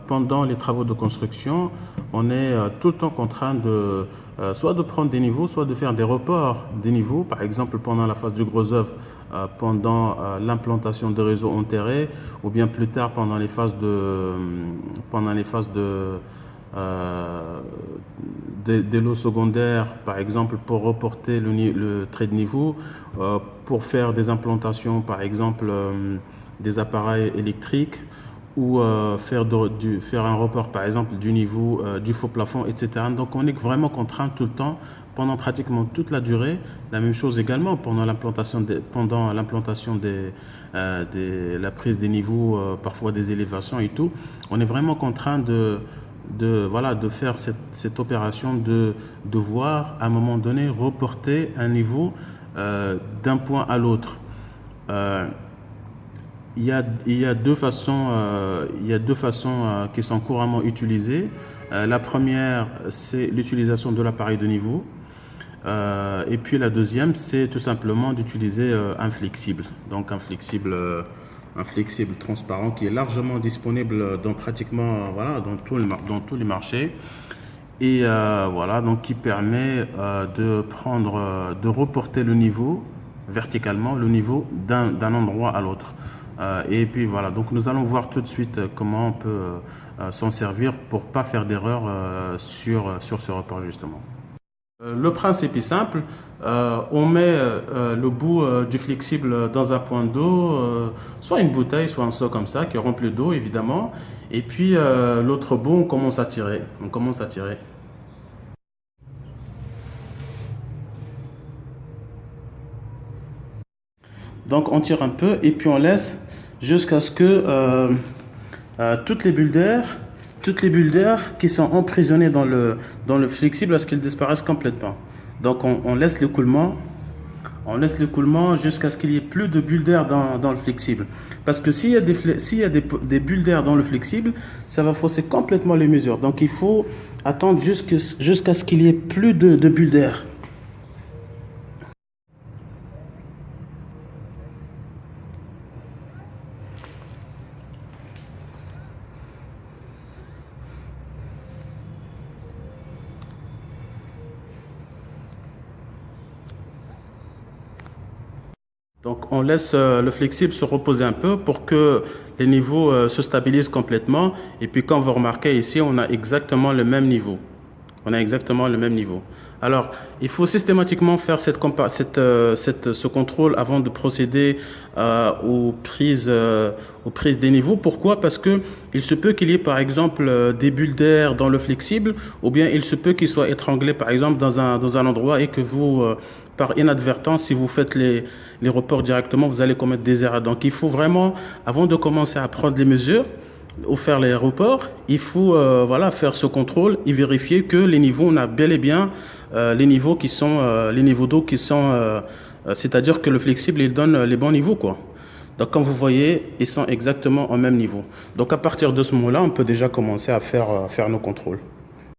Pendant les travaux de construction, on est tout le temps contraint de soit de prendre des niveaux, soit de faire des reports des niveaux. Par exemple, pendant la phase du gros œuvre, pendant l'implantation de réseaux enterrés, ou bien plus tard pendant les phases des lots secondaires, par exemple pour reporter le trait de niveau, pour faire des implantations, par exemple des appareils électriques, ou faire un report par exemple du niveau du faux plafond, etc. Donc on est vraiment contraint tout le temps pendant pratiquement toute la durée. La même chose également pendant l'implantation la prise des niveaux, parfois des élévations et tout. On est vraiment contraint de faire cette opération de devoir à un moment donné reporter un niveau d'un point à l'autre. Il y a deux façons qui sont couramment utilisées. La première, c'est l'utilisation de l'appareil de niveau. Et puis la deuxième, c'est tout simplement d'utiliser un flexible. Donc un flexible transparent qui est largement disponible dans pratiquement dans tous les marchés. Et donc qui permet de reporter le niveau verticalement, le niveau d'un endroit à l'autre. Et puis voilà, donc nous allons voir tout de suite comment on peut s'en servir pour pas faire d'erreur sur ce report justement. Le principe est simple, on met le bout du flexible dans un point d'eau, soit une bouteille, soit un seau comme ça, qui est rempli d'eau évidemment, et puis l'autre bout on commence à tirer. Donc on tire un peu et puis on laisse jusqu'à ce que toutes les bulles d'air qui sont emprisonnées dans le flexible, à ce qu'elles disparaissent complètement. Donc on laisse l'écoulement jusqu'à ce qu'il n'y ait plus de bulles d'air dans le flexible. Parce que s'il y a des bulles d'air dans le flexible, ça va fausser complètement les mesures. Donc il faut attendre jusqu'à ce qu'il n'y ait plus de bulles d'air. Donc on laisse le flexible se reposer un peu pour que les niveaux se stabilisent complètement. Et puis quand vous remarquez ici, on a exactement le même niveau. Alors, il faut systématiquement faire ce contrôle avant de procéder aux prises des niveaux. Pourquoi? Parce que il se peut qu'il y ait par exemple des bulles d'air dans le flexible, ou bien il se peut qu'il soit étranglé par exemple dans un endroit et que vous, par inadvertance, si vous faites les reports directement, vous allez commettre des erreurs. Donc, il faut vraiment, avant de commencer à prendre les mesures, ou faire les reports, il faut faire ce contrôle et vérifier que les niveaux, on a bel et bien les niveaux d'eau qui sont, c'est-à-dire que le flexible, il donne les bons niveaux, quoi. Donc, comme vous voyez, ils sont exactement au même niveau. Donc, à partir de ce moment-là, on peut déjà commencer à faire nos contrôles.